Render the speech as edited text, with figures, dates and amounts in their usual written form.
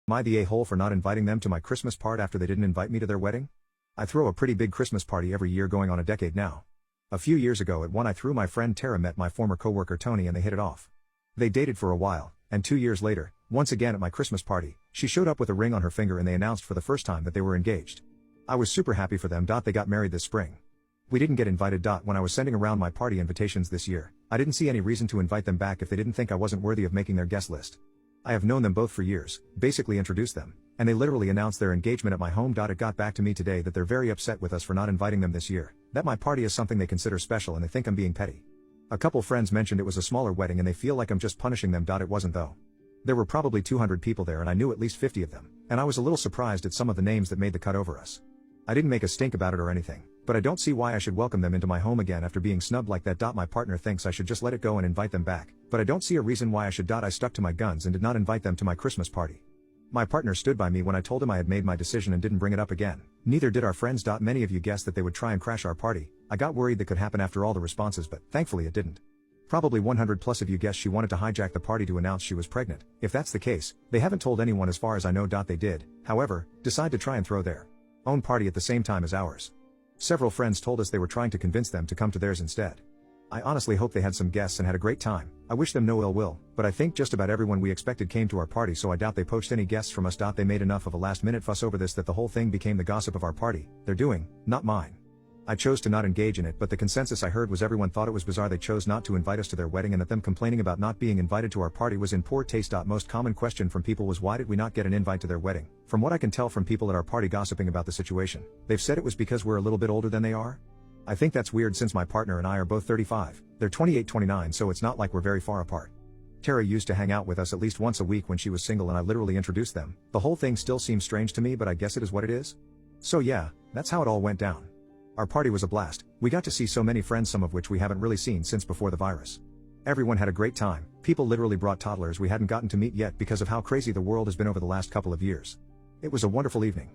Am I the a-hole for not inviting them to my Christmas part after they didn't invite me to their wedding? I throw a pretty big Christmas party every year going on a decade now. A few years ago at one I threw my friend Tara met my former coworker Tony and they hit it off. They dated for a while, and 2 years later, once again at my Christmas party, she showed up with a ring on her finger and they announced for the first time that they were engaged. I was super happy for them. They got married this spring. We didn't get invited. When I was sending around my party invitations this year, I didn't see any reason to invite them back if they didn't think I wasn't worthy of making their guest list. I have known them both for years, basically introduced them, and they literally announced their engagement at my home. It got back to me today that they're very upset with us for not inviting them this year, that my party is something they consider special and they think I'm being petty. A couple friends mentioned it was a smaller wedding and they feel like I'm just punishing them. It wasn't though. There were probably 200 people there and I knew at least 50 of them, and I was a little surprised at some of the names that made the cut over us. I didn't make a stink about it or anything, but I don't see why I should welcome them into my home again after being snubbed like that. My partner thinks I should just let it go and invite them back, but I don't see a reason why I should. I stuck to my guns and did not invite them to my Christmas party. My partner stood by me when I told him I had made my decision and didn't bring it up again. Neither did our friends. Many of you guessed that they would try and crash our party. I got worried that could happen after all the responses, but thankfully it didn't. Probably 100 plus of you guessed she wanted to hijack the party to announce she was pregnant. If that's the case, they haven't told anyone as far as I know. They did, however, decide to try and throw their own party at the same time as ours. Several friends told us they were trying to convince them to come to theirs instead. I honestly hope they had some guests and had a great time. I wish them no ill will, but I think just about everyone we expected came to our party, so I doubt they poached any guests from us. They made enough of a last-minute fuss over this that the whole thing became the gossip of our party. They're doing, not mine. I chose to not engage in it, but the consensus I heard was everyone thought it was bizarre they chose not to invite us to their wedding and that them complaining about not being invited to our party was in poor taste. Most common question from people was why did we not get an invite to their wedding? From what I can tell from people at our party gossiping about the situation, they've said it was because we're a little bit older than they are. I think that's weird since my partner and I are both 35, they're 28-29, so it's not like we're very far apart. Tara used to hang out with us at least once a week when she was single and I literally introduced them. The whole thing still seems strange to me, but I guess it is what it is. So yeah, that's how it all went down. Our party was a blast. We got to see so many friends, some of which we haven't really seen since before the virus. Everyone had a great time. People literally brought toddlers we hadn't gotten to meet yet because of how crazy the world has been over the last couple of years. It was a wonderful evening.